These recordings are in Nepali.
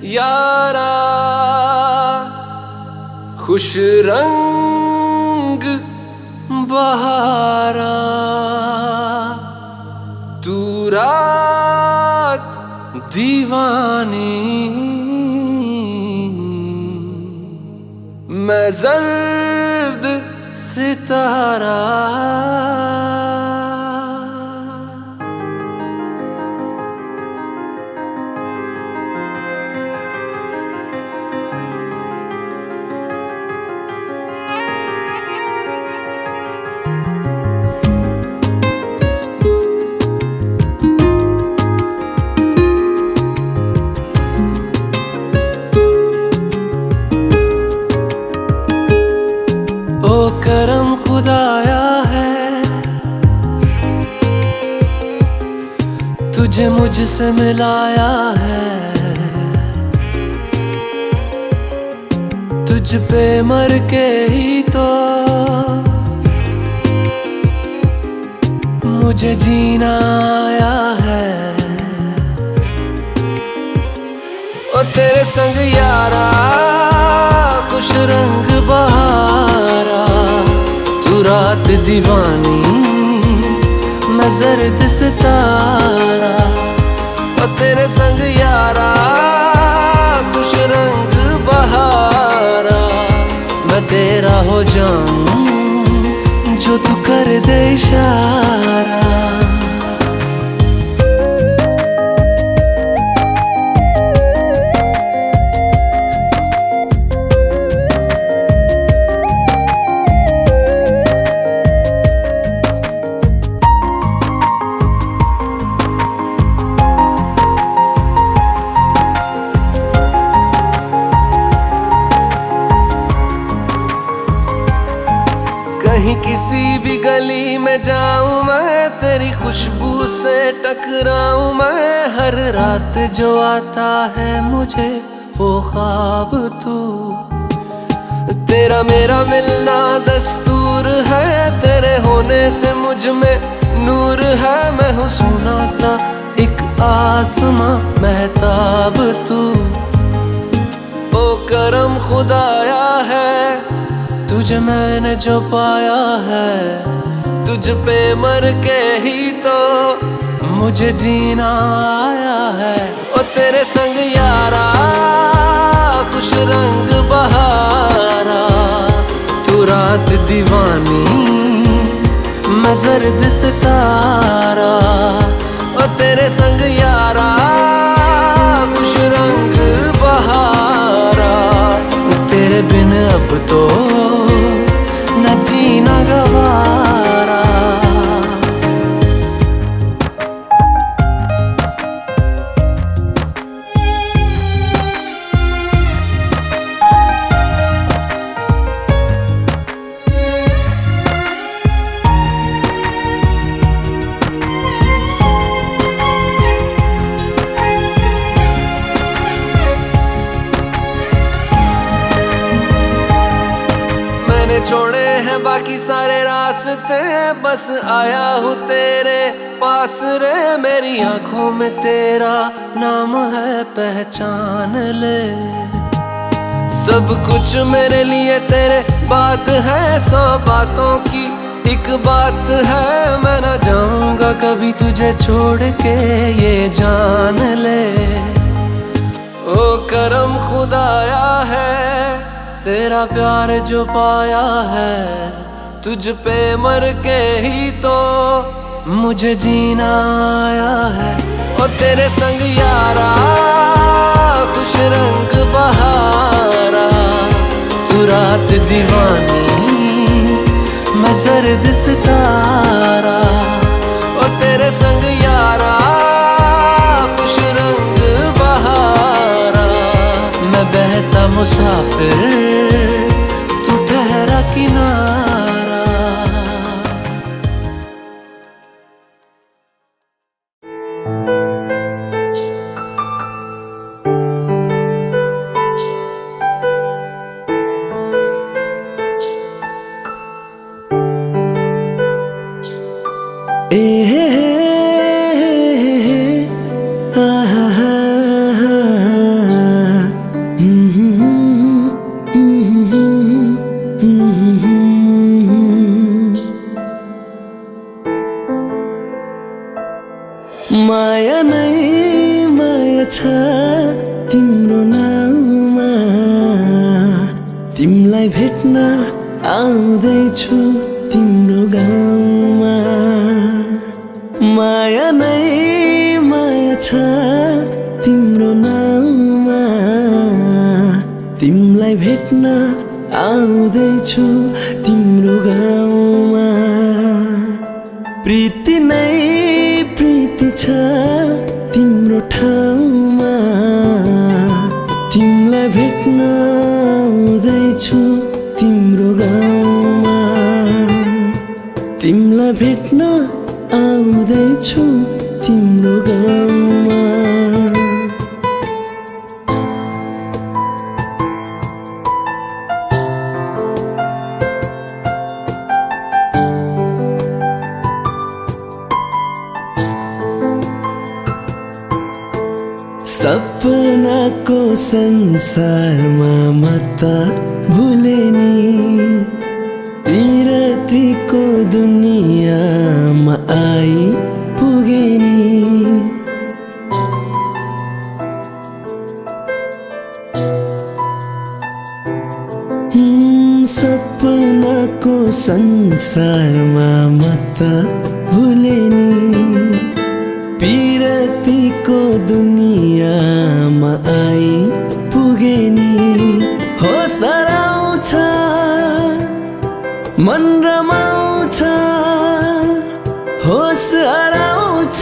यारा खुश रंग बहारा, तू रात दीवानी, मैं जर्द सितारा। ओ करम खुदाया है, तुझे मुझसे मिलाया है। तुझ पे मर के ही तो मुझे जीना आया है। ओ तेरे संग यारा खुश रंग बहारा, तू रात दीवानी, मैं जर्द सितारा। ओ तेरे संग यारा खुश रंग बहारा, मैं तेरा हो जाऊं जो तू कर दे इशारा। कहीं किसी भी गली में जाऊं मैं, तेरी खुशबू से टकराऊं मैं। हर रात जो आता है मुझे वो ख्वाब तू, तेरा मेरा मिलना दस्तूर है। तेरे होने से मुझ में नूर है, मैं हूँ सोना सा एक आसमां महताब तू। ओ करम खुदाया है, तुझे मैंने जो पाया है। तुझ पे मर के ही तो मुझे जीना आया है। ओ तेरे संग यारा खुश रंग बहारा, तू रात दीवानी, मैं जर्द सितारा। ओ तेरे संग यारा खुश रंग बहारा, तेरे बिन अब तो न जीना गवारा। छोड़े हैं बाकी सारे रास्ते, बस आया हूँ तेरे पास रे। मेरी आंखों में तेरा नाम है, पहचान ले। सब कुछ मेरे लिए तेरे बात है, 100 बातों की एक बात है। मैं ना जाऊंगा कभी तुझे छोड़ के, ये जान ले। ओ करम खुदाया है, तेरा प्यार जो पाया है। तुझ पे मर के ही तो मुझे जीना आया है। ओ तेरे संग यारा खुश रंग बहारा, तू रात दीवानी, मैं जर्द सितारा। ओ तेरे संग यारा खुश रंग बहारा, मैं बहता मुसाफिर, तू ठहरा किनारा। तिमीलाई भेट्न आउँदैछु तिम्रो गाउँमा। माया नै माया छ तिम्रो नाउँमा। तिमीलाई भेट्न आउँदैछु तिम्रो गाउँमा। प्रीति नै प्रीति छ तिम्रो ठाउँमा। तिमीलाई भेट्न आउँदैछु तिम्रो गाउँमा। तिमीलाई भेट्न आउँदैछु तिम्रो गाउँमा। सपनाको संसारमा म त भुले नि। पिरतीको दुनियाँमा आइपुगे नि। सपनाको संसारमा म त भुले नि। पिरतीको दुनियाँमा आइपुगे नि। होस हराउँछ मन रमाउँछ। होस हराउँछ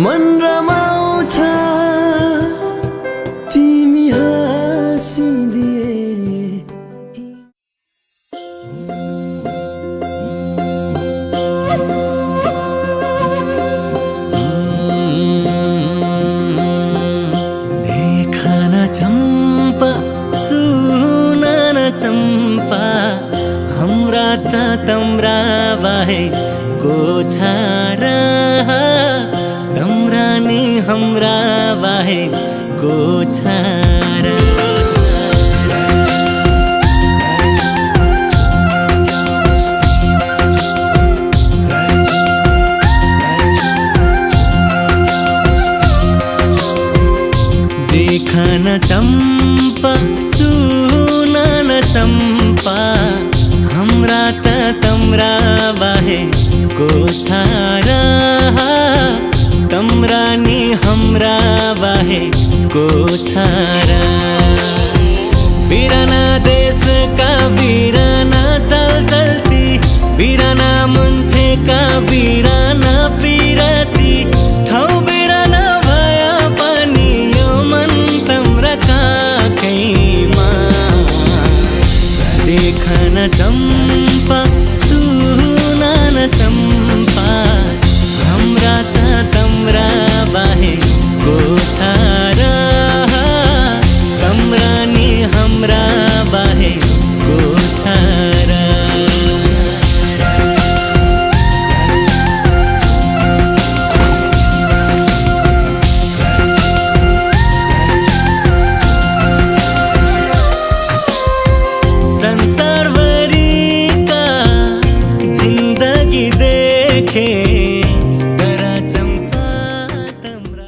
मन रमाउँछ। तिमी हाँसिदिए चम्पा हाम्रा त तम्रा बाहे को छारा। तम्रा नि हाम्रा बाहे को छारा। देखा न चम्पा सुना न चम्पा हाम्रा त तम्रा बाहे को छारा। तम्रा नि हाम्रा बाहे को छारा। बिराना देश का बिराना चल चलती। बिराना मुन्छे का बिराना पिरती। ठाउँ बिराना भया पनि यो मन तम्रा काखैमा। देखा न चम्पा सुना न चम्पा हाम्रा त तम्रा बाहे को छारा। तम्रा नि हाम्रा बाहे को छारा। संसारभरिका जिन्दगी देखे तर चम्पा तम्रा।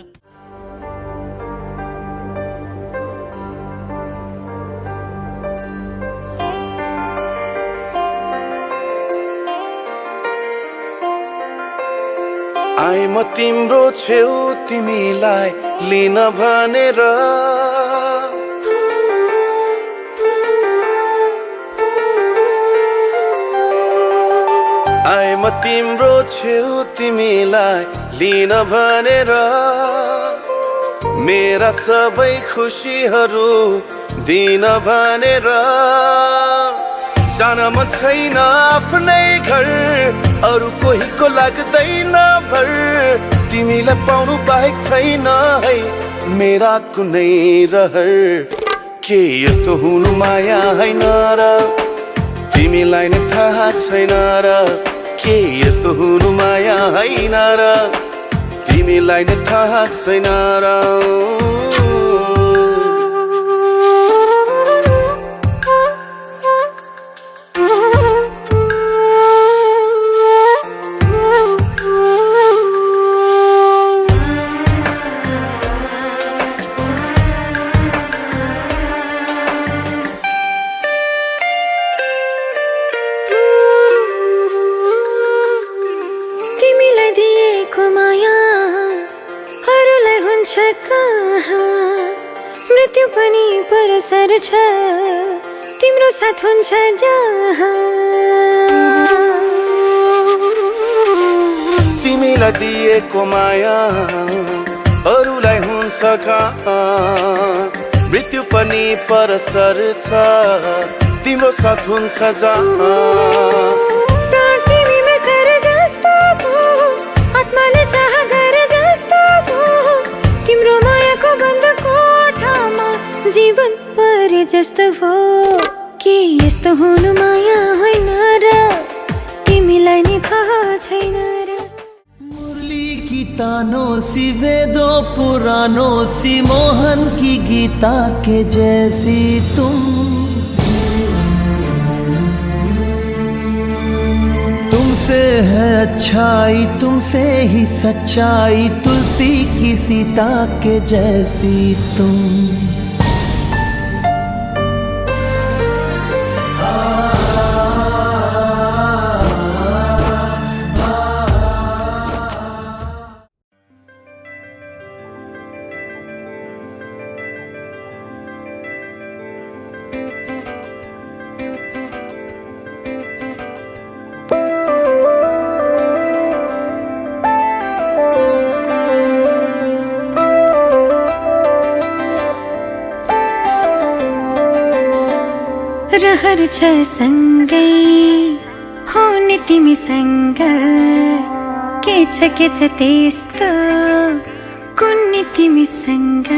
आइ म तिम्रो छेउ तिमीलाई लिन भनेर। आइ म तिम्रो छेउ तिमीलाई लिन भनेर। मेरा सबै खुसीहरू दिन भनेर। जान मन छैन आफ्नै घर अरू कोहीको लाग्दैन भर। तिमीलाई पाउनु बाहेक छैन है मेरा कुनै रहर। के यस्तो हुनु माया हैन र तिमीलाई नै थाहा छैन र। के यस्तो हुनु माया हैन र तिमीलाई नै थाहा छैन र। मृत्यु पनि परसर छ तिम्रो साथ हुन्छ जहाँ तिमीलाई दिएको माया अरूलाई हुन्छ कहाँ मृत्यु पनि परसर छ तिम्रो साथ हुन्छ जहाँ प्राण तिमीमा सर जस्तो भो आत्माले चाह गरे जस्तो भो तिम्रो मायाको बन्द कोठामा जीवन परे जस्तो भो के यस्तो हुनु माया होइन र तिमीलाई नि थाहा छैन र मुरली की तानों सी वेदों पुराणों सी मोहन की गीता के जैसी तुमसे है अच्छाई तुमसे ही सच्चाई तुलसी की सीता के जैसी तुम रहर छ सँगै हुने तिमीसँग के छ त्यस्तो कुन्नी तिमीसँग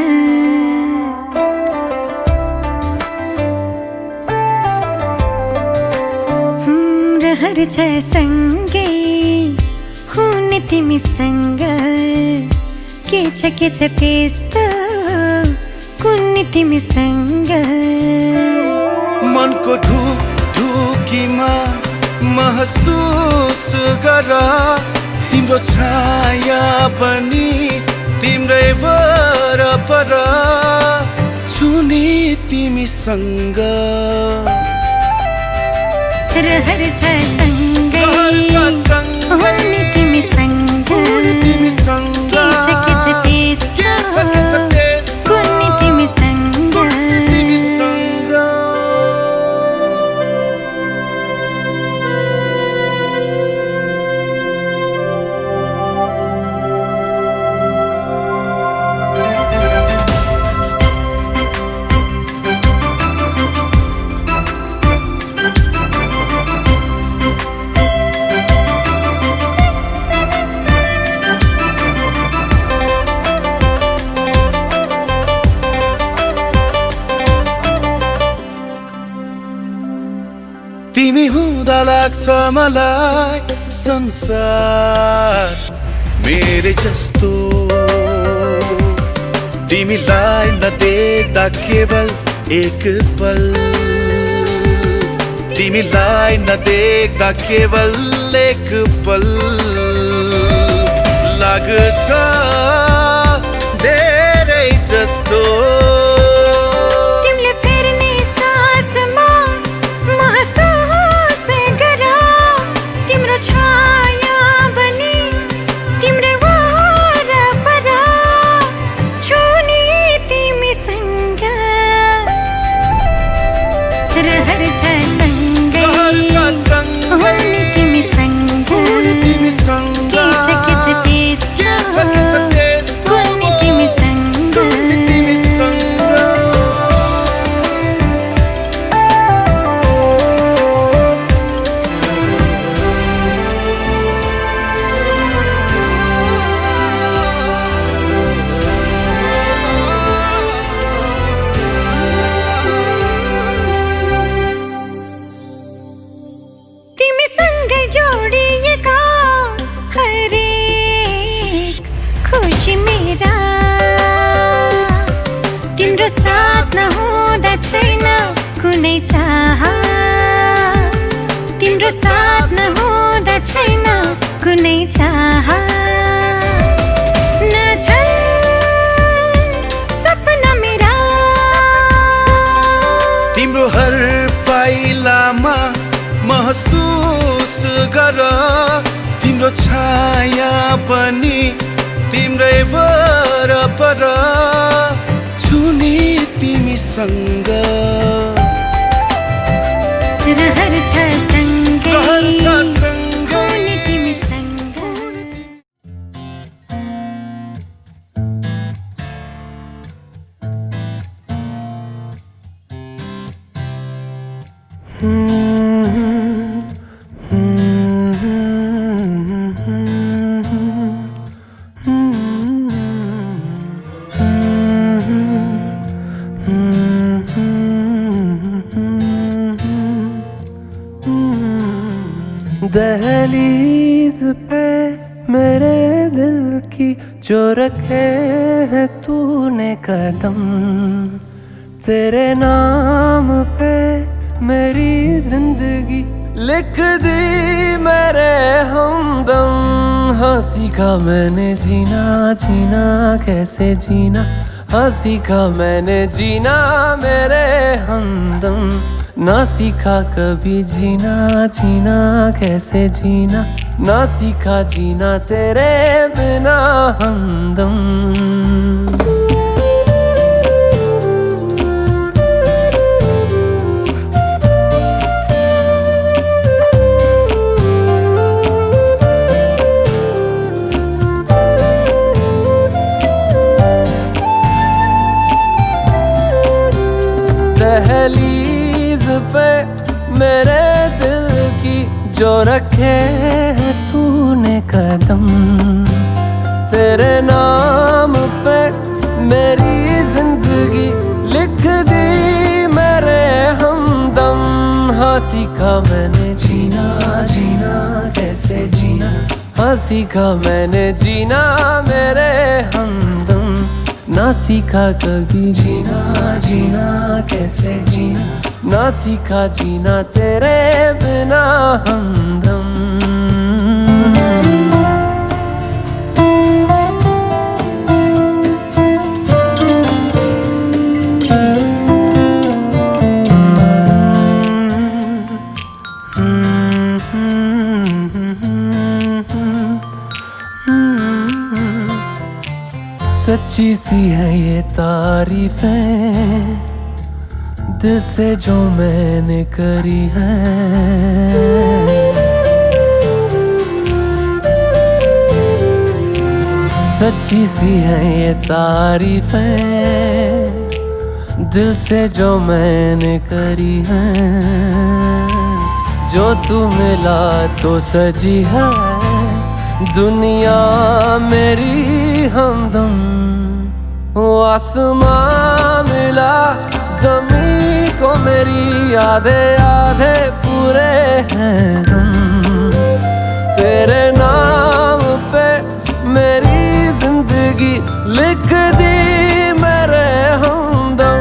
रहर छ सँगै हुने तिमीसँग के छ त्यस्तो कुन्नी तिमीसँग मनको ढुकीमा महसुस गर तिम्रो छाया पनि तिम्रै वरपर छुने तिमीसँग रहर छ सँगै हुने तिमीसँग के छ त्यस्तो कुन्नी तिमीसँग तिमी हुँदा लाग्छ मलाई संसार मेरे जस्तो तिमीलाई नदेख्दा केवल एक पल तिमीलाई नदेख्दा केवल एक पल लाग्छ धेरै जस्तो रहर छ सँगै हुने तिमीसँग के छ त्यस्तो कुन्नी तिमीसँग तिमीसँगै जोडिएका हरेक खुसी मेरा तिम्रो साथ नहुँदा छैन कुनै चाह तिम्रो साथ नहुँदा छैन कुनै चाह नछन् सपना मेरा तिम्रो हर पाइलामा महसुस गर तिम्रो छाया पनि तिम्रै वरपर छु नि तिमीसँग रहर छ सँगै रहर छ सँगै हुने तिमीसँग दहलीज पे मेरे दिल की जो रखे है तूने कदम, तेरे नाम पे मेरी जिंदगी लिख दी मेरे हमदम। हाँ सीखा मैंने जीना, जीना कैसे जीना, हाँ सीखा मैंने जीना मेरे हमदम। ना सीखा कभी जीना, जीना कैसे जीना, ना सीखा जीना तेरे बिना हमदम। दहलीज पे मेरे दिल की जो रखे है तूने कदम, तेरे नाम पे मेरी जिंदगी लिख दी मेरे हमदम। हाँ सीखा मैंने जीना, जीना कैसे जीना, हाँ सीखा मैंने जीना मेरे हमदम। ना सीखा कभी जीना, जीना कैसे जीना, ना सीखा जीना तेरे बिना हमदम। सच्ची सी है ये तारीफें दिल से जो मैंने करी है, सच्ची सी है ये तारीफें दिल से जो मैंने करी है। जो तू मिला तो सजी है दुनिया मेरी हमदम। वो आसमां मिला ज़मीं को मेरी आधे आधे पूरे हैं हम। तेरे नाम पे मेरी जिंदगी लिख दी मेरे हमदम।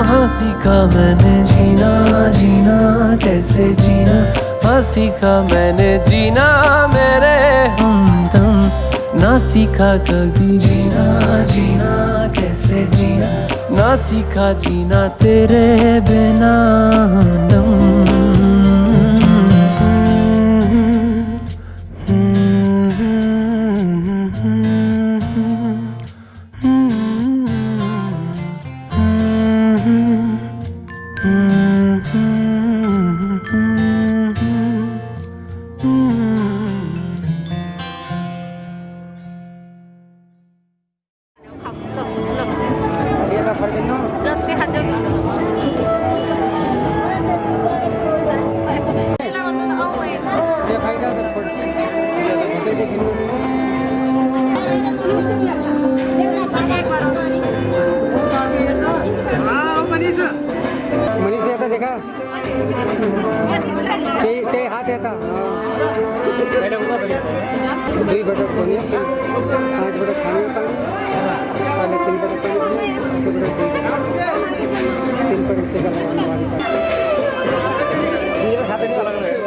हाँ सीखा मैंने जीना, जीना कैसे जीना, हाँ सीखा मैंने जीना मेरे हमदम। ना सीखा कभी जीना, जीना कैसे जीना, ना सीखा जीना तेरे बिना हमदम। मनीषा येता देखा ते हात येता दुई बटक पानी 5 बटक खाने में पानी पहले 3 बटक पानी 2 बटक 3 बटक तेल लगाने वाली ये साथ में लगा है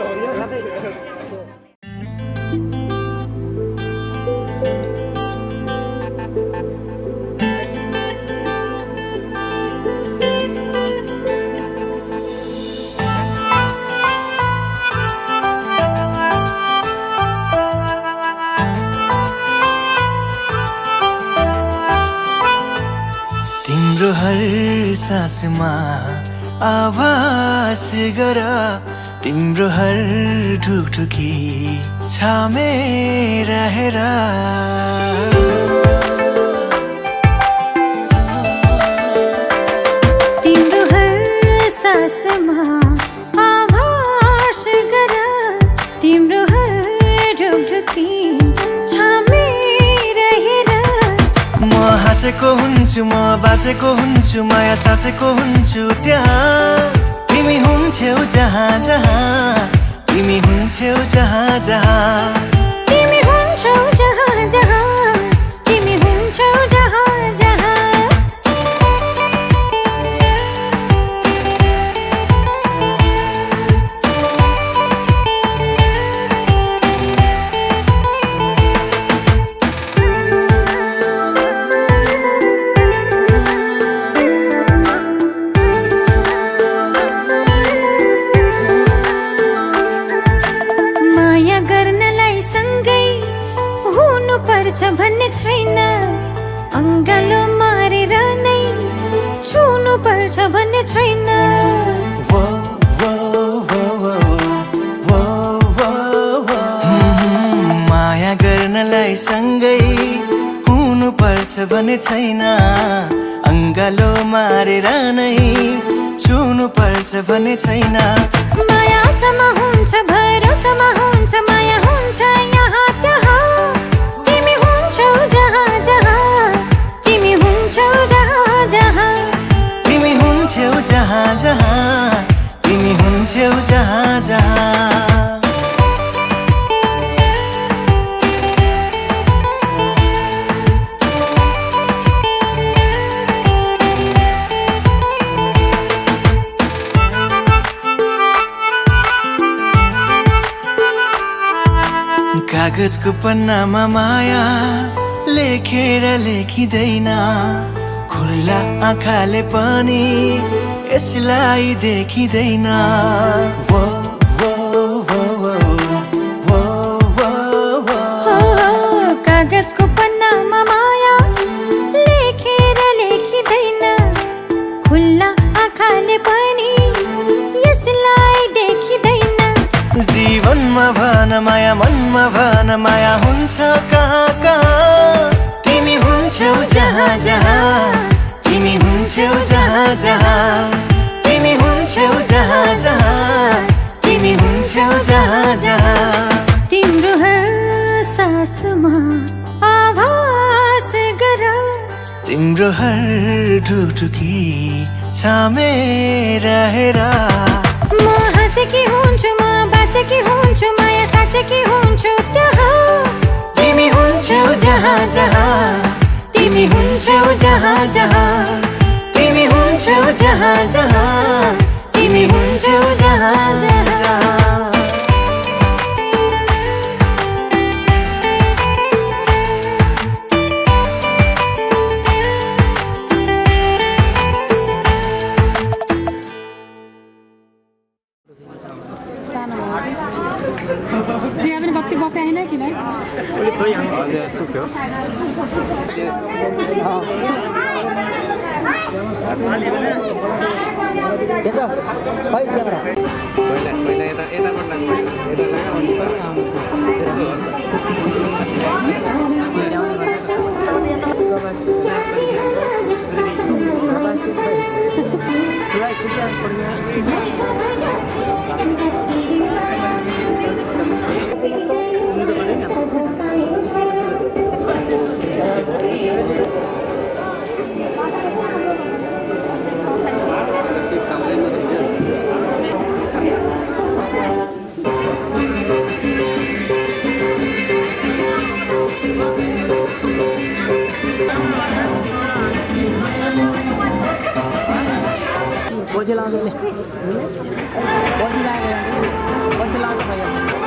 तिम्रो हर सासमा आभास गर तिम्रो हर ढुकढुकी छामे रहेर तिम्रो हर सासमा आभास गर तिम्रो हर ढुकढुकी छामे रहेर म हाँसेको हुन्छु म बाँचेको हुन्छु माया साँचेको हुन्छु त्यहाँ तिमी हुन्थ्यौ जहाँ जहाँ तिमी हुन्थ्यौ जहाँ जहाँ तिमी हुन्छौ जहाँ जहाँ तिमी हुन्छौ जहाँ जहाँ माया गर्नलाई सँगै हुनुपर्छ भन्ने छैन अङ्गालो मारेर नै छुनुपर्छ भन्ने छैन वो, वो, वो, वो, वो, वो, वो। माया गर्नलाई सँगै हुनुपर्छ भन्ने छैन अङ्गालो मारेर नै छुनुपर्छ भन्ने छैन मायासम्म हुन्छ भरोसामा हुन्छ माया हुन्छ यहाँ त्यहाँ तिमी हुन्छौ जहाँ जहाँ तिमी हुन्छौ जहाँ जहाँ तिमी हुन्थ्यौ जहाँ जहाँ तिमी हुन्थ्यौ जहाँ जहाँ कागजको पन्नामा माया लेखेर लेखिँदैन खुल्ला आँखाले पनि यसलाई देखिँदैन वो, वो, वो, वो, वो, वो, वो। हो, कागजको पन्नामा माया लेखेर लेखिँदैन खुल्ला आँखाले पनि यसलाई देखिँदैन जीवनमा भन माया मनमा भन माया हुन्छ कहाँ कहाँ तिमी हुन्छौ जहाँ जहाँ तिमी हुन्छौ जहाँ जहाँ तिमी हुन्छौ जहाँ जहाँ तिमी हुन्छौ जहाँ जहाँ तिम्रो हर सासमा आभास गर तिम्रो हर ढुकढुकी छामे रहेर म हाँसेकी हुन्छु म बाँचेकी हुन्छु माया साँचेकी हुन्छु त्यहाँ तिमी हुन्छौ जहाँ जहाँ तिमी हुन्छौ जहाँ जहाँ तिमी हुन्छौ जहाँ जहाँ तिमी हुन्छौ जहाँ जहाँ चिया पनि कति बसे होइन किन पछि लाउँछ पछि लाग्यो पछि लाउँछ भइहाल्छ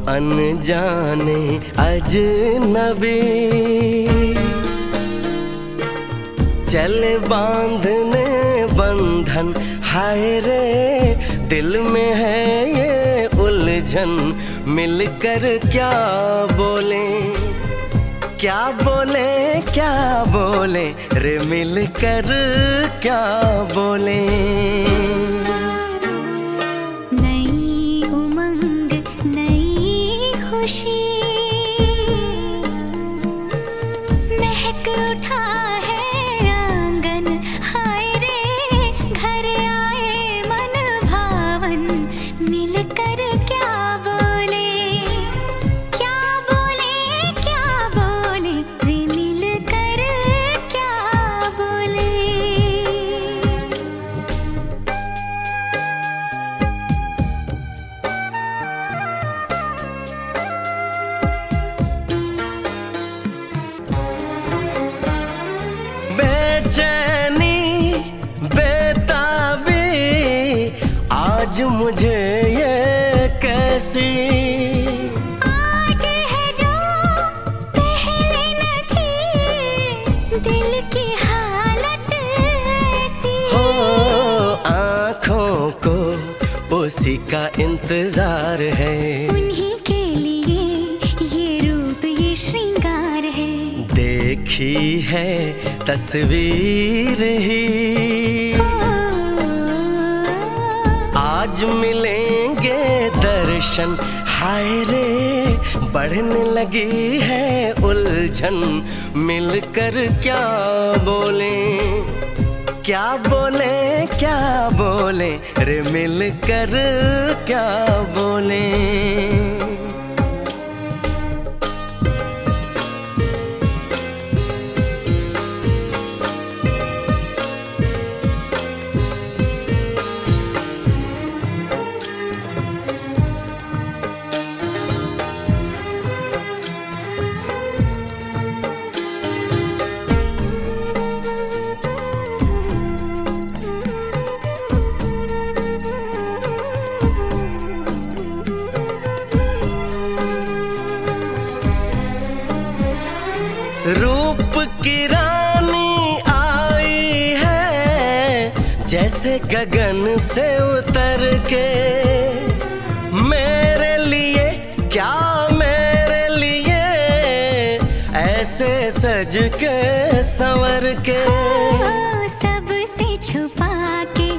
अनजाने अजनबी चले बांधने बंधन, हाय रे दिल में है ये उलझन, मिलकर क्या बोले, क्या बोले, क्या बोले रे मिलकर क्या बोले। नई उमंग नई खुशी महक उठा है आंगन, हाय रे घर आए मन भावन, मिलकर क्या बोले, क्या बोले, क्या बोले रे मिलकर क्या बोले। बेचैनी बेताबी आज मुझे ये कैसी, आज है जो पहले न थी, दिल की हालत ऐसी। हो आँखों को उसी का इंतजार है, उन्हीं के लिए ये रूप ये श्रृंगार है। देखी है तस्वीर ही, आज मिलेंगे दर्शन, हाय रे बढ़ने लगी है उलझन, मिलकर क्या बोले, क्या बोले, क्या बोले रे मिलकर क्या बोले। रूप की रानी आई है जैसे गगन से उतर के, मेरे लिए क्या मेरे लिए ऐसे सज के संवर के। सबसे छुपा के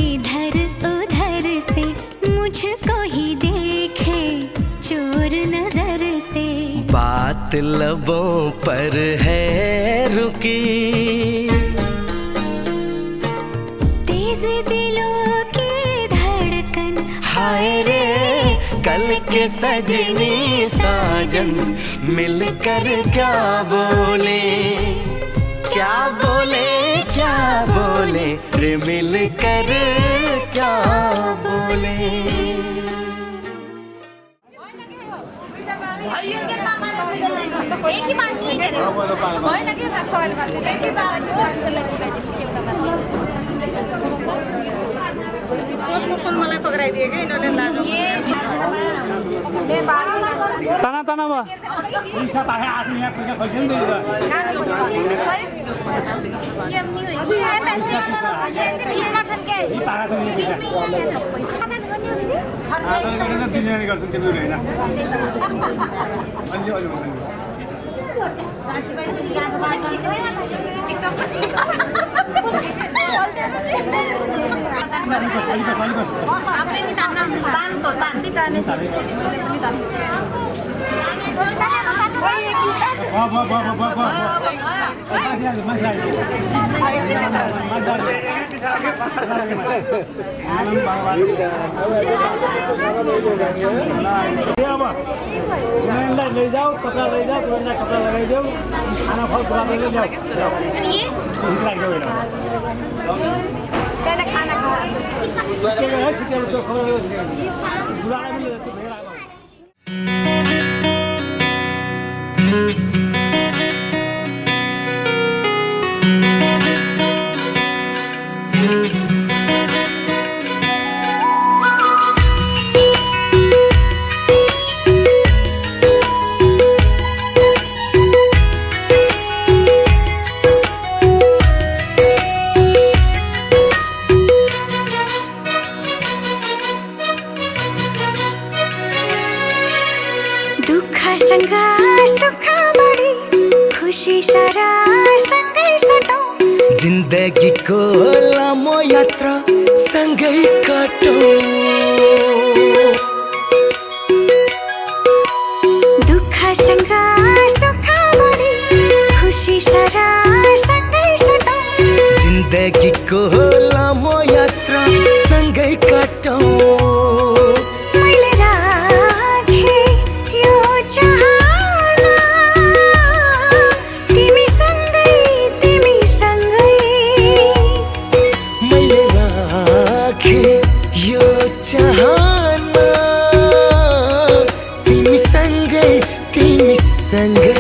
इधर उधर से, मुझको ही देखे चोर नजर से। बात लबों पर है रुकी, तेज दिलों की धड़कन, हाय रे कल के सजनी साजन, मिलकर क्या बोले, क्या बोले, क्या बोले रे मिलकर क्या बोले। एक ही बात नहीं करे भय लगे रखवाल करते एक ही बात उसको फोन मलाई पकड़ाइदिए कि इन्होंने लाजो ताना ताना बा पैसा ताहे आसनी है पैसा खर्च नहीं देगा ये नहीं हुई ये पैसे ऐसे बीच में छन के ये तारा से नहीं पैसा आता लगे ना दुनिया नहीं कर सकते मेरे ना अंजो अंजो रांची भाई जी याद बात खींचो टिकटॉक आपने नहीं ताना तान तो तान भी ताने वाह वाह वाह वाह वाह मजा आ ले जाओ कपड़ा ले जाओ पुराना कपड़ा लगाई जाओ खाना फल पुराना ले जाओ ये पहले खाना खा छुट्टी तो पुराना भी ले जाते भेड़ आ लामो यात्रा सँगै काटौँ दुःखसँग सुखभरि खुसी सरा सँगै सटौँ जिन्दगीको लामो यात्रा सँगै काटौँ मैले राखे यो चाहना तिमीसँगै मैले राखे यो चाहना तिमीसँगै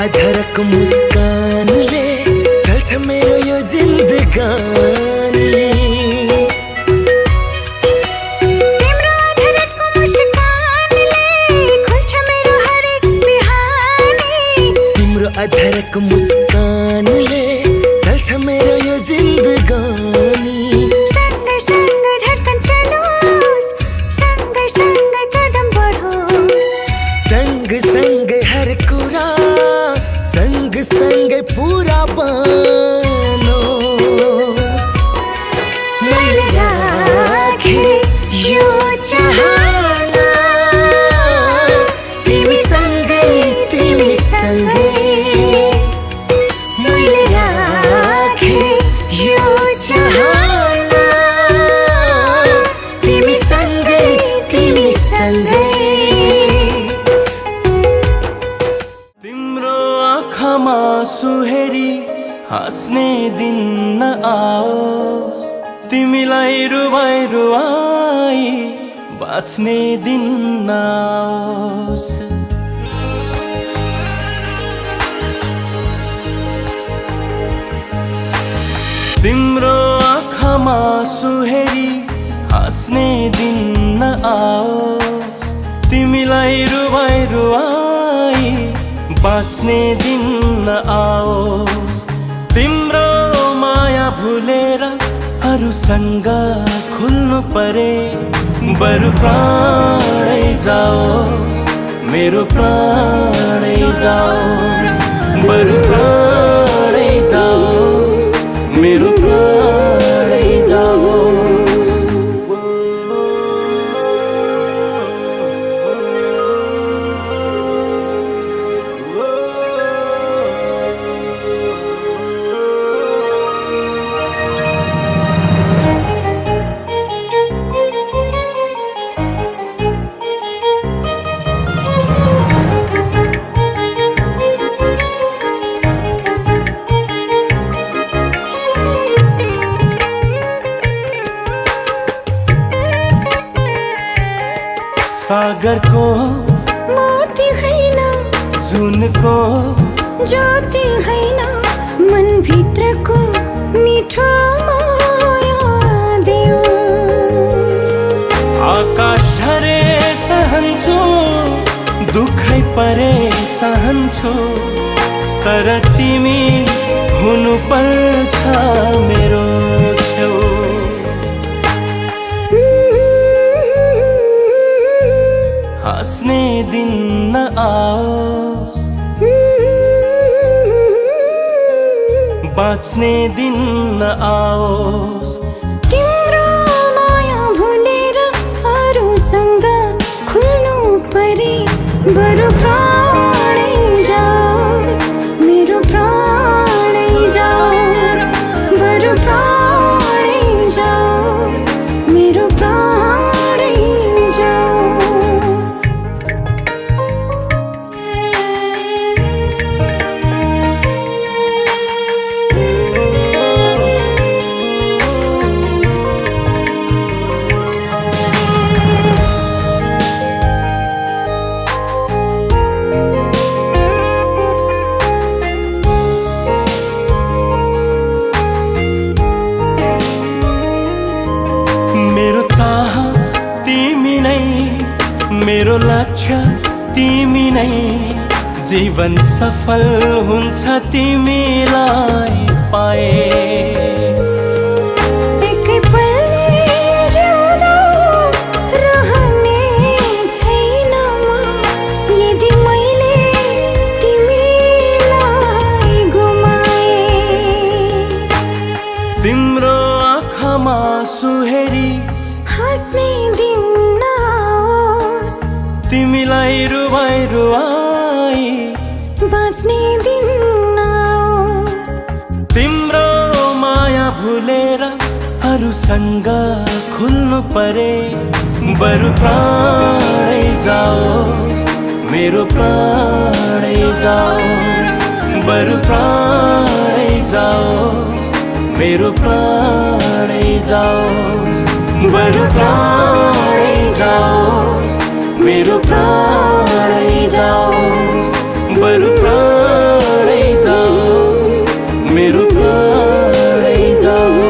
अधरको मुस्कानले चल्छ मेरो यो जिन्दगानी तिम्रो अधरको मुस्कानले खुल्छ मेरो हरेक बिहानी तिम्रो अधरको मुस्कानले चल्छ मेरो यो जिन्दगानी सँगै सँगै धड्कन चलोस् सँगै सँगै कदम बढोस् सँगै सँगै हर कुरा सँगै पूरा बनोस् मैले राखे यो चाहना तिमीसँगै मैले राखे यो चाहना तिमीसँगै सुहेरी हाँस्ने दिन नआओस् तिमीलाई रुवाई बाँच्ने दिन नआओस् तिम्रो आँखामा सुहेरी हाँस्ने दिन नआओस् तिमीलाई रुवाई बाँच्ने दिन नआओस् तिम्रो माया भुलेर अरूसँग खुल्नु परे बरु प्राणै जाओस् मेरो प्राणै जाओस् बरु प्राणै जाओस् मेरो प्राणै जाओस् सागरको मोती हैन जुनको ज्योति हैन मन भित्रको मिठो माया देऊ आकाश झरे सहन्छु दुखै परे सहन्छु तर तिमी हुनु पर्छ मेरो छेउ हाँस्ने दिन नआओस् बाँच्ने दिन नआओस् तिम्रो माया भुलेर अरूसँग खुल्नु परे बरु प्राणै जाओस् मेरो प्राणै जाओस् बरु प्राणै जाओस् मेरो प्राणै जाओस् तिमी नै जीवन सफल हुन्छ तिमीलाई पाए। एकै पलले जिउँदा रहने छैन म यदि मैले तिमीलाई गुमाए। तिम्रो आँखामा सुहेरी हाँस्ने दिन नआओस्, तिमीलाई रुवाई रुवाई बाँच्ने दिन नआओस्। तिम्रो माया भुलेर अरूसँग खुल्नु परे बरु प्राणै जाओस्, मेरो प्राणै जाओस्, बरु प्राणै जाओस्, मेरो प्राणै जाओस्, बरु प्राणै जाओस्, मेरो प्राणै जाओस्, बरु प्राणै जाओस्, मेरो प्राणै जाओस्।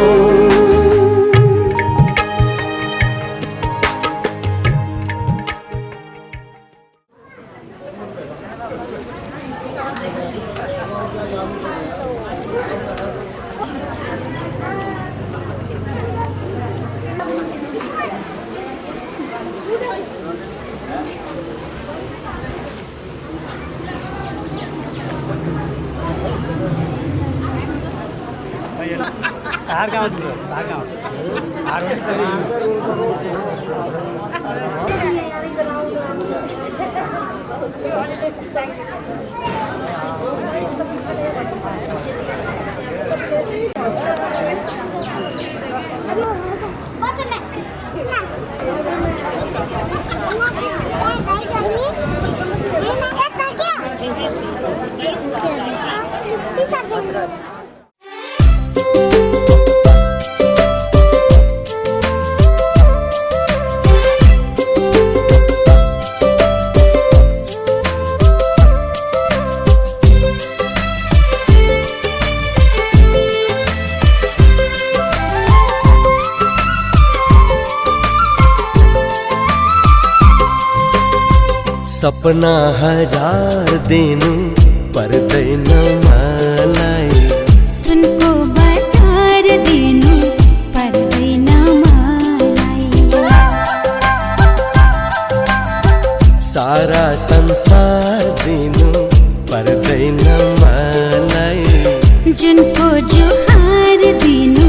सपना हजार दिनु पर्दैन मलाई, सुनको बजार दिनु पर्दैन मलाई। सारा संसार दिनु पर्दैन मलाई, जुनको जुहार दिनु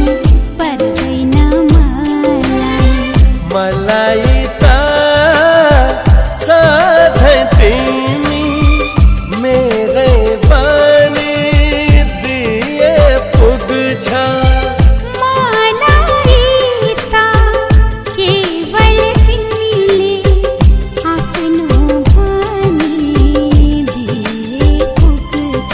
पर्दैन मलाई। मलाई त सधैँ तिमी मेरै बनिदिए पुग्छ। मलाई त केवल तिमीले आफ्नो बनिदिए पुग्छ।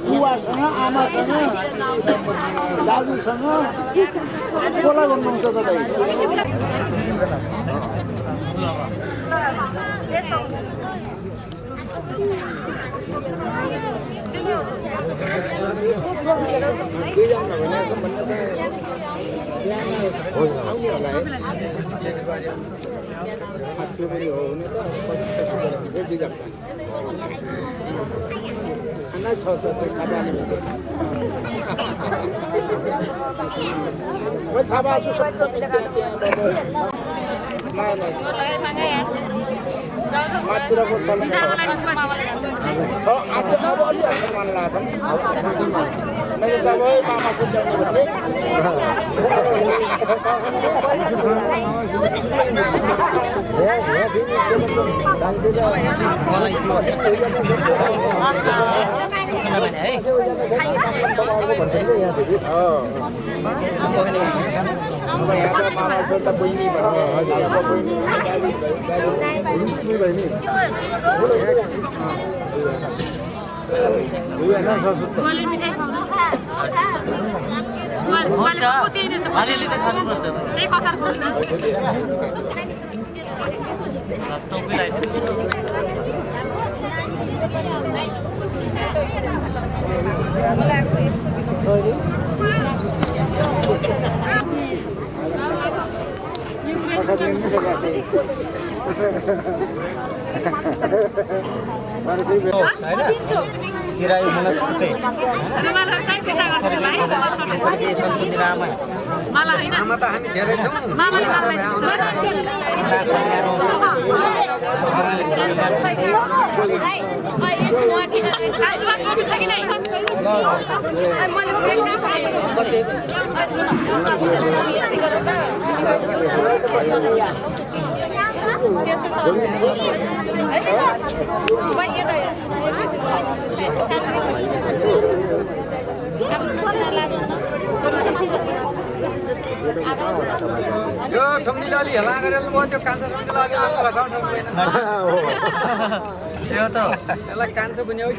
बुवासँग आमासँग दाजुसँग कसलाई भन्नुहुन्छ तपाईँ? यो सम्झिलाली हला गरेर म त्यो कान्छो सम्झिलाली आफूलाई गाउँ ठाउँ छैन त्यो त यसलाई कान्छो पनि हो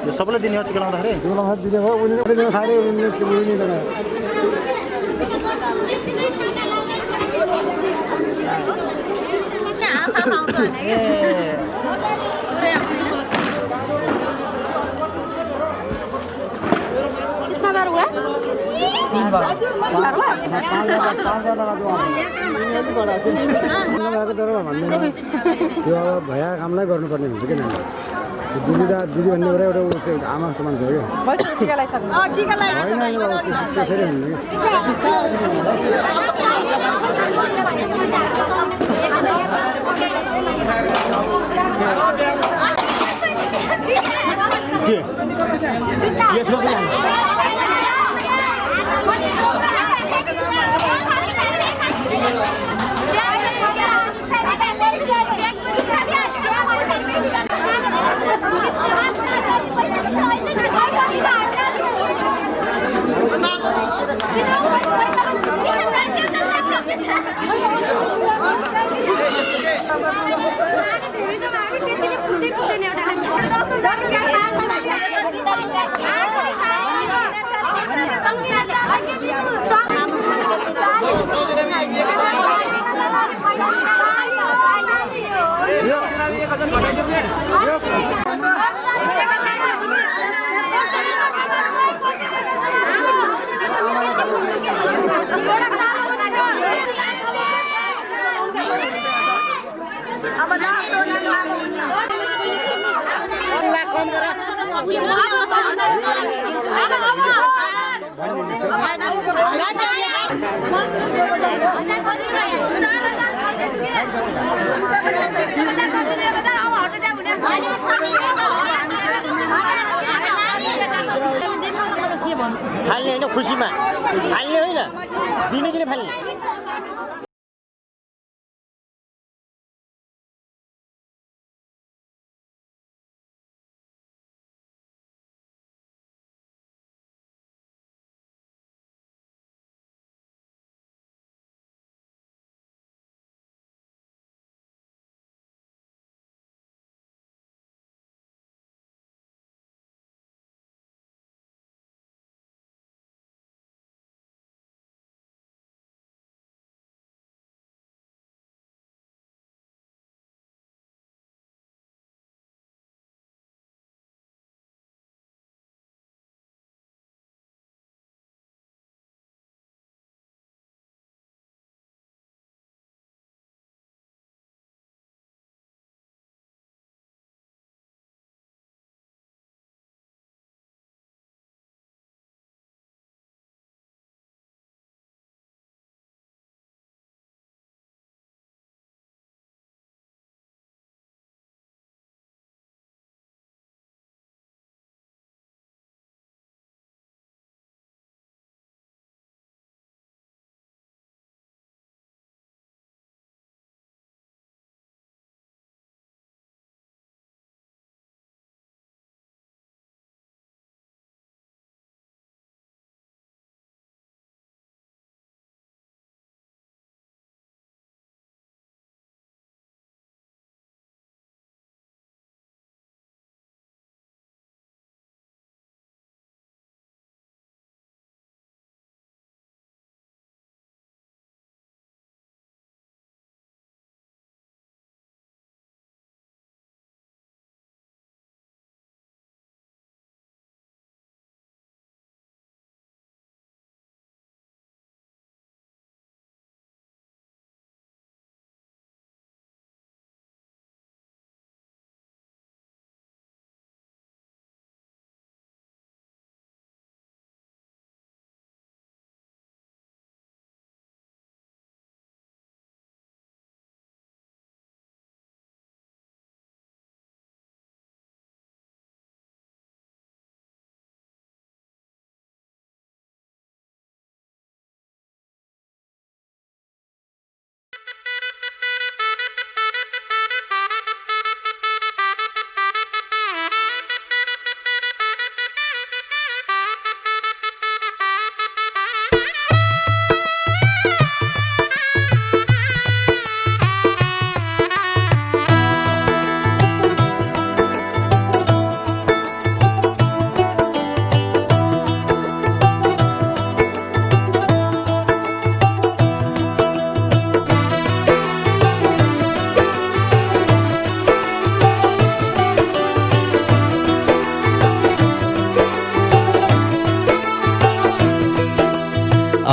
यो सबैले दिने हो टिका लाउँदाखेरि दिने हो उनीले खारे उनीले कितना बार हुआ? 3 बार। त्यो अब भया कामलाई गर्नुपर्ने हुन्छ कि नानी दिदी भन्ने कुरा एउटा आमा जस्तो मान्छे हो क्या त्यसरी हुने फाल्ने होइन खुसीमा फाल्ने होइन दिने किन फाल्ने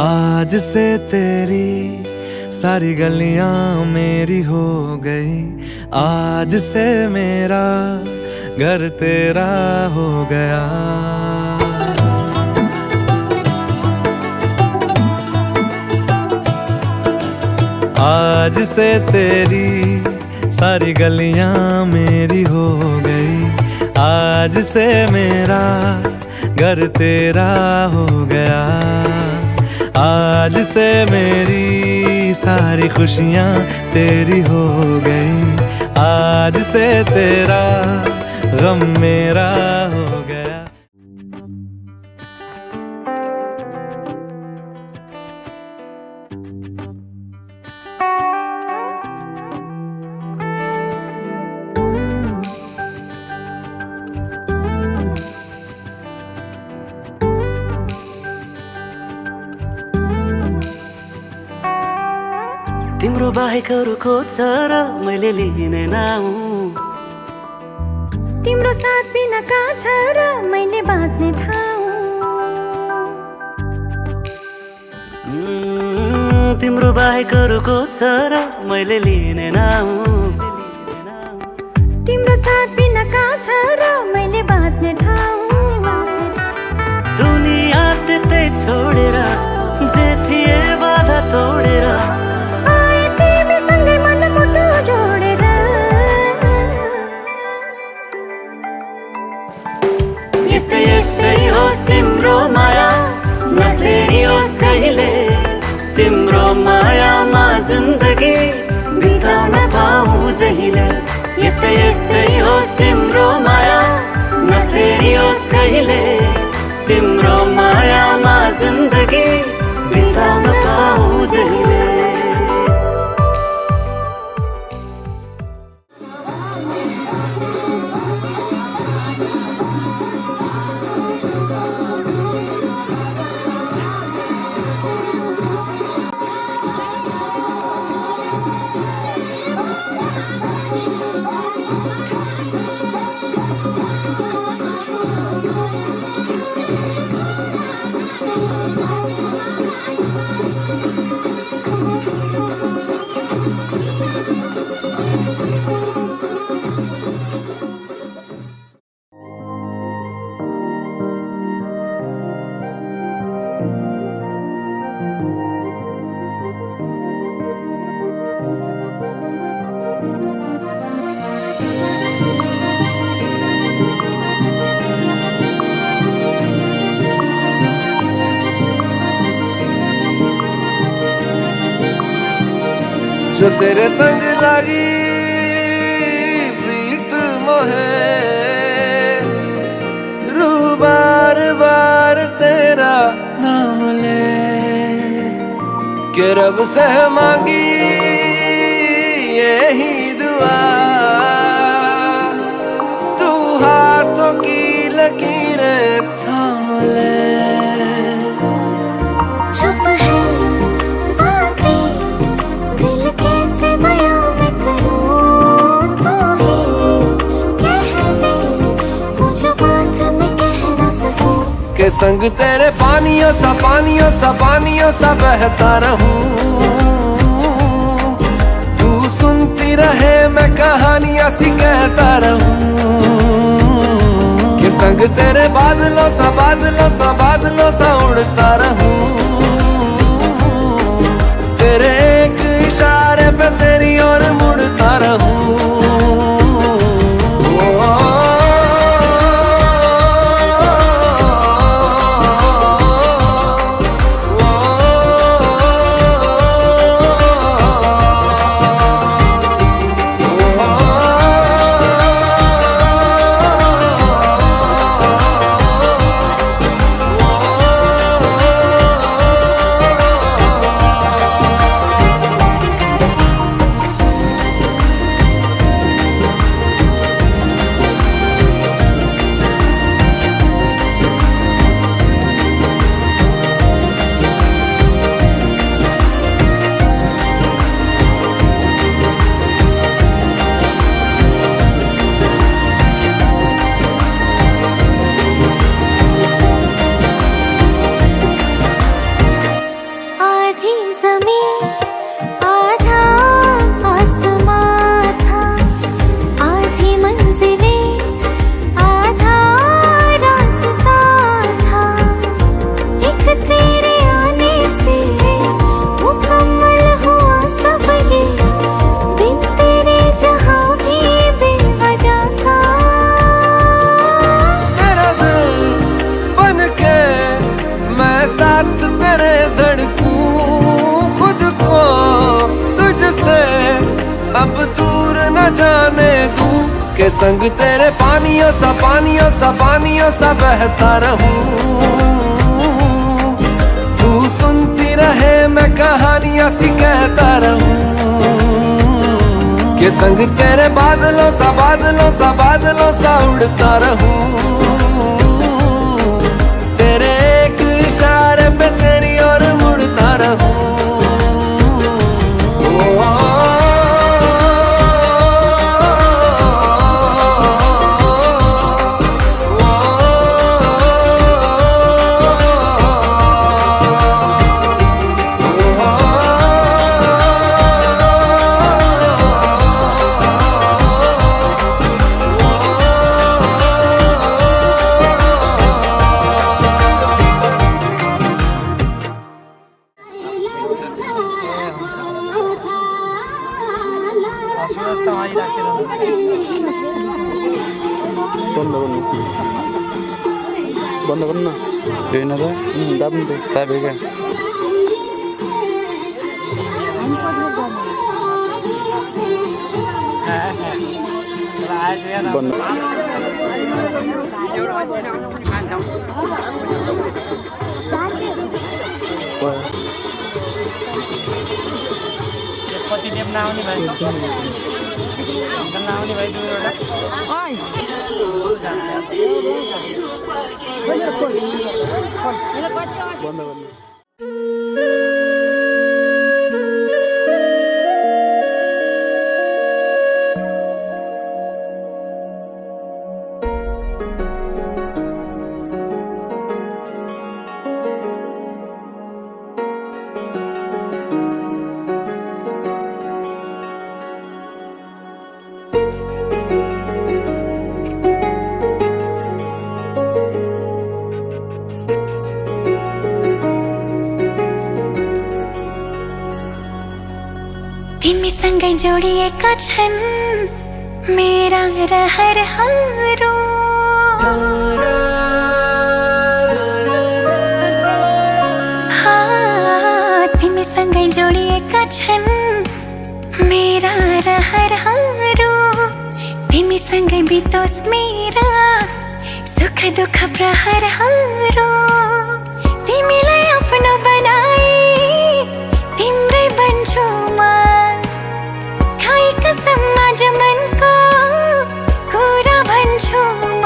आज से तेरी सारी गलियां मेरी हो गई, आज से मेरा घर तेरा हो गया। आज से तेरी सारी गलियां मेरी हो गई, आज से मेरा घर तेरा हो गया। आज से मेरी सारी खुशियां तेरी हो गई, आज से तेरा गम मेरा हो गया। तिम्रो बाहेक अरू खोज्छ र मैले लिने नाउ, तिम्रो साथ बिना कहाँ छ र मैले बाँच्ने ठाउँ। तिम्रो बाहेक अरू खोज्छ र मैले लिने नाउ, तिम्रो साथ बिना कहाँ छ र मैले बाँच्ने ठाउँ। दुनिया त्यतै छोडेर जे थिए बाधा तोडेर आए तिमीसँगै मन मुटु जोडेर। यस्तै यस्तै होस् तिम्रो माया नफेरियोस् कहिले तिम्रो मायामा जिन्दगी बिताउन पाऊँ जहिले। यस्तै यस्तै होस् तिम्रो माया नफेरियोस् कहिले तिम्रो मायामा जिन्दगी बिताउन पाऊँ जहिले। जो तेरे संग लगी प्रीत मोहे रू बार बार तेरा नाम ले के रब से मांगी यही दुआ तू हाथों की लकीरें थाम ले। चुप है बातें दिल कैसे बयां मैं करूं तो ही कह दे वो जो बात मैं कह ना सकूं। के संग तेरे पानियों सा बहता रहूं तू सुनती रहे मैं कहानियां सी कहता रहूं। के संग तेरे बादलों सा उड़ता रहूं तेरे एक इशारे पे तेरी ओर मुड़ता रहूं। अब दूर न जाने दूं के संग तेरे पानियों सा बहता रहूं तू सुनती रहे मैं कहानियां सी कहता रहूं। के संग तेरे बादलों सा उड़ता रहूं तेरे एक इशारे पे तेरी ओर मुड़ता रहूं। ಏನದ ದಮ್ ತಾ ಬೇಗ ಬಂದು तिमीसँगै जोडिएका छन् मेरा रहरहरू तिमीसँगै जोडिएका छन् मेरा रहरहरू तिमीसँगै बितोस् मेरा सुख दुःख प्रहरहरू तिमीलाई आफ्नो बनाए तिम्रै बन्छु म समाज मनको कुरा भन्छु म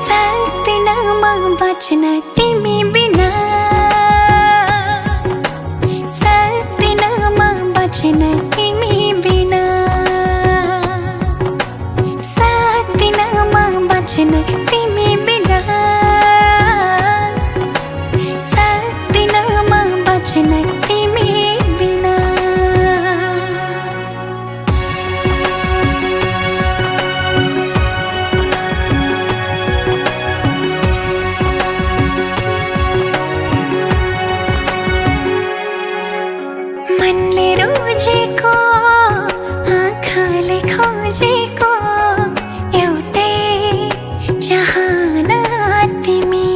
सक्दिन म बच्न तिमी बिना सक्दिन म बच्न तिमी बिना सक्दिन म बच्न तिमी बिना सक्दिन म बच्न तिमी बिना मनले रोजेको आँखाले खोजेको एउटै चाहना तिमी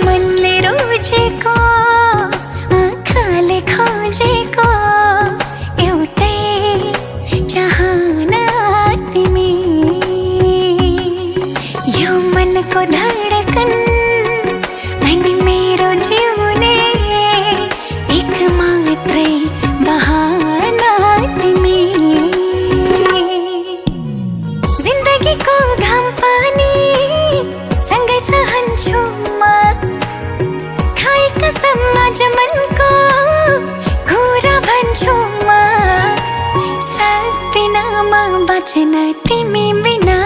मनले रोजेको आँखाले खोजेको एउटै चाहना तिमी यो मनको धडकन अनि मेरो जिउने एक मात्रै बहाना तिमी जिन्दगीको घाम पानी सँगै सहन्छु म खाएका समाज मनको कुरा भन्छु म सक्दिन म बच्न तिमी बिना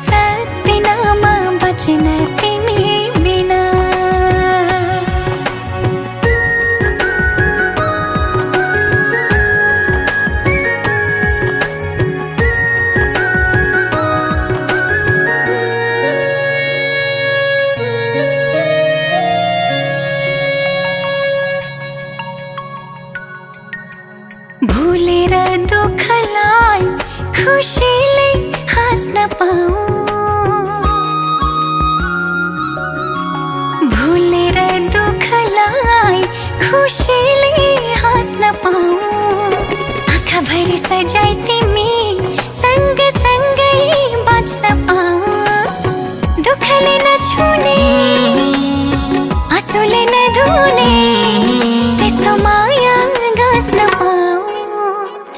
सक्दिन म बच्न तिमी बिना भुलेर दुःखलाई खुसीले हाँस्न पाऊँ भुलेर दुःखलाई खुसीले हाँस्न पाऊँ आँखाभरि सजाई तिमी सँगसँगै बाँच्न पाऊँ दुःखले नछुने आँसुले नधुने त्यस्तो माया गाँस्न पाऊँ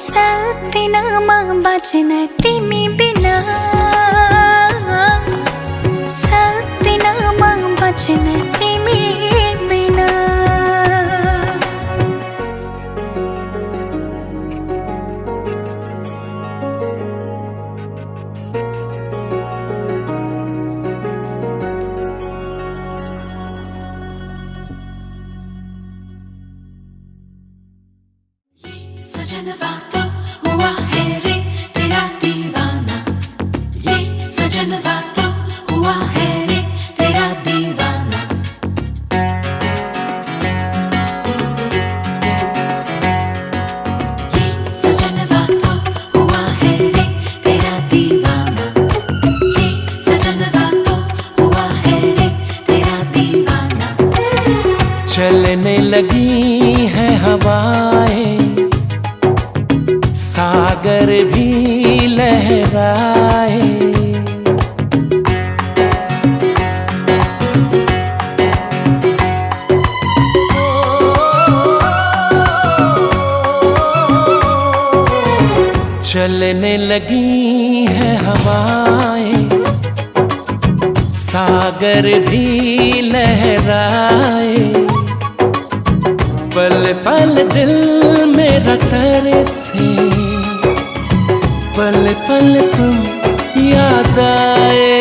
सक्दिन म बच्न तिमी बिना सक्दिन म बच्न तिमी बिना सजनवा तो हुआ है रे तेरा दिल लगी है हवाएं, सागर भी लहराए, पल पल दिल मेरा तरसे, पल पल तुम याद आए।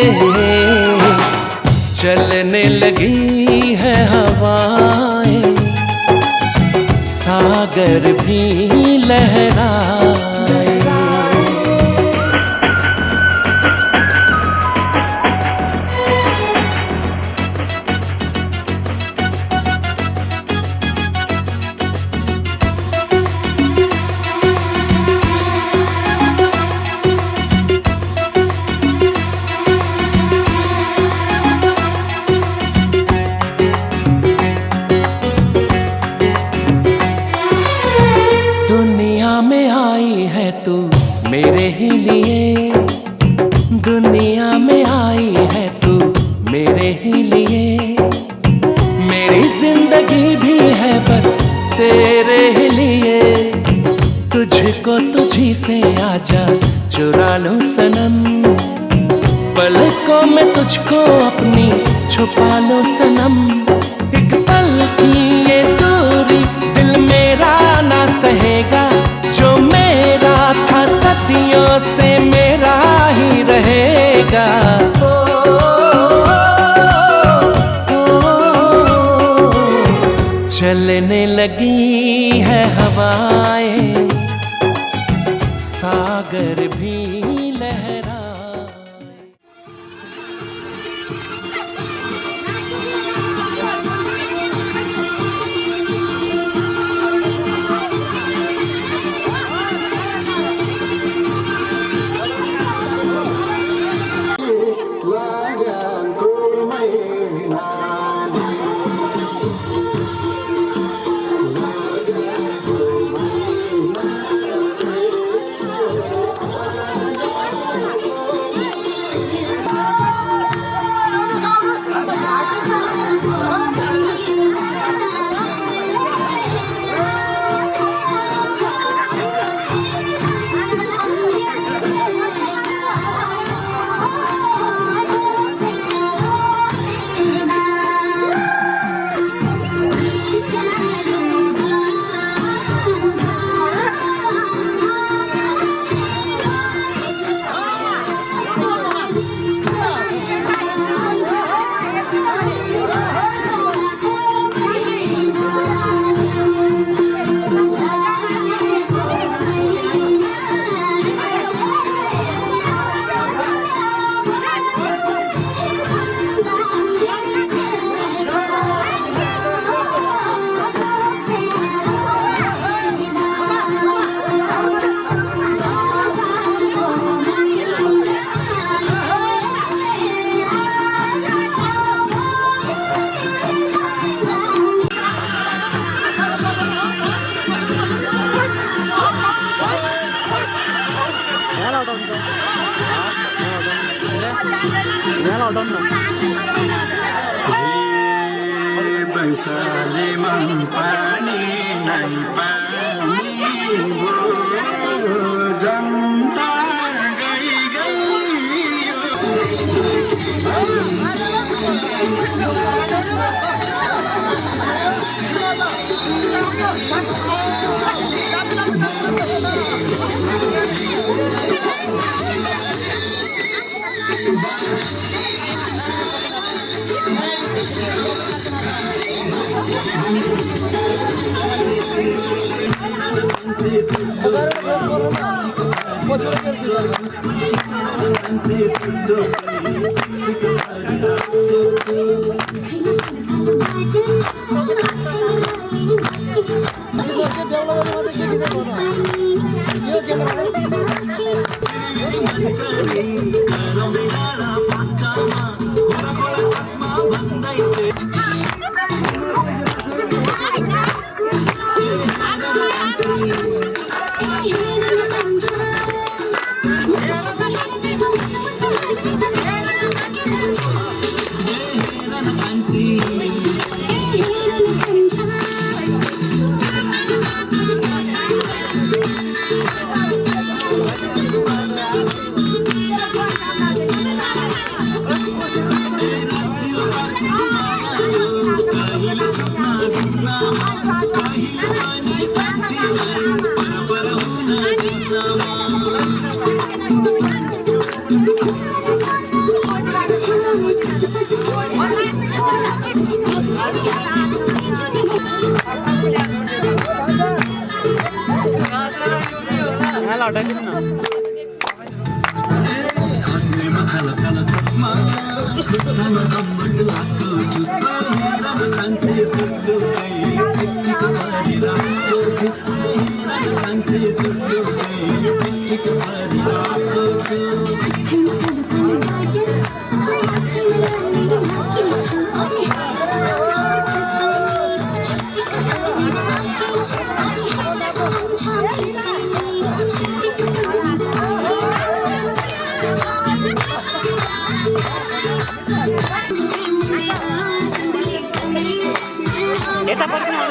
चलने लगी है हवाएं, सागर भी लहराए। दुनिया में आई है तू मेरे ही लिए, दुनिया में आई है तू मेरे ही लिए, मेरी जिंदगी भी है बस तेरे ही लिए। तुझको तुझी से आजा चुरा लूं सनम, पलकों में तुझको अपनी छुपा लो सनम। एक पल की ये दूरी दिल मेरा ना सहेगा, जो मेरा था सदियों से मेरा ही रहेगा। चलने लगी है हवाएं, सागर भी लहराए। Besale mampani nai pani janta gai gai यहाँ हटाइदिनु न यता पर्खिनु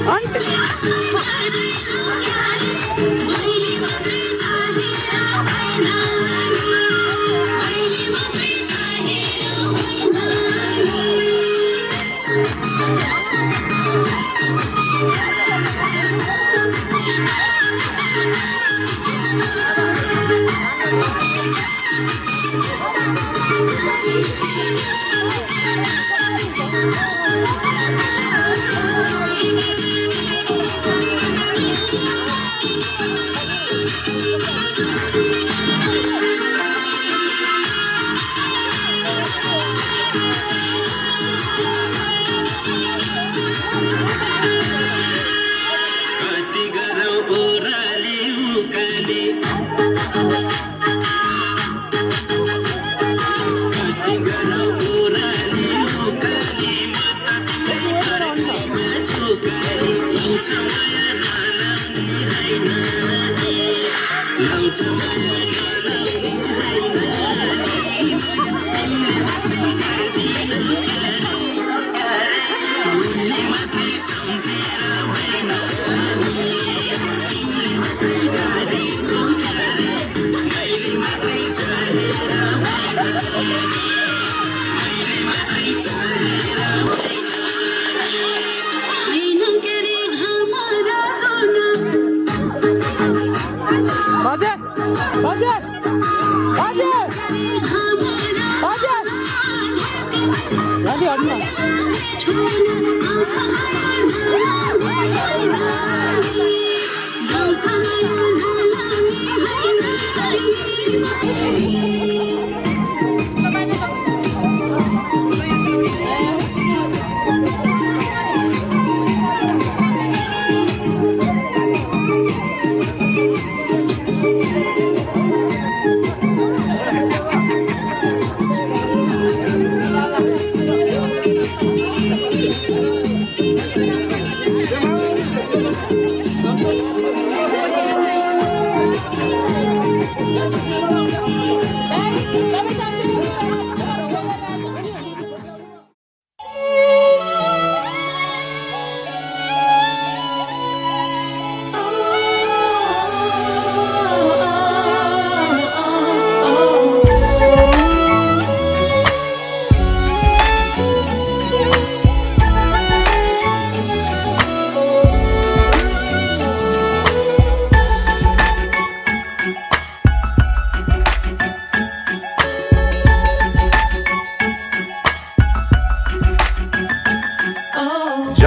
Hadi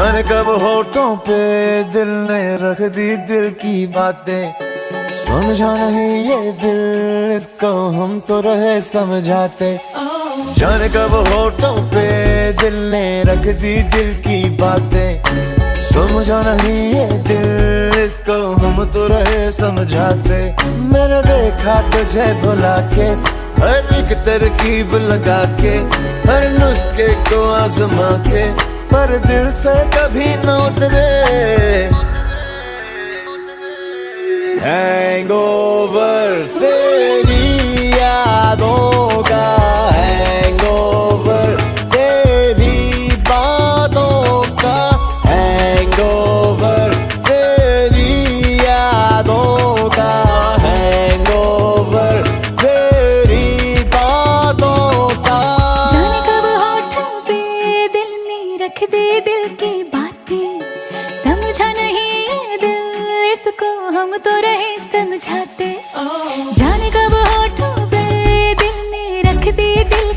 जाने कब होठों पे दिल ने रख दी दिल की बातें, समझा नहीं ये दिल इसको हम तो रहे समझाते। जाने कब होठों पे दिल ने रख दी दिल की बातें, समझा नहीं ये दिल इसको हम तो रहे समझाते। मैंने देखा तुझे भुला के हर एक तरकीब लगा के, हर नुस्खे को आजमा के, पर दिल से कभी न उतरे। हैंगओवर तेरी यादों का, हैंगओवर तेरी बातों का, हैंगओवर तेरी यादों का, हैंगओवर तेरी बातों का। जाने कब होठों पे दिल ने रख दे दिल की बातें, समझा नहीं ये दिल इसको हम तो रहे समझाते। जाने कब होठों पे दिल ने रख दी दिल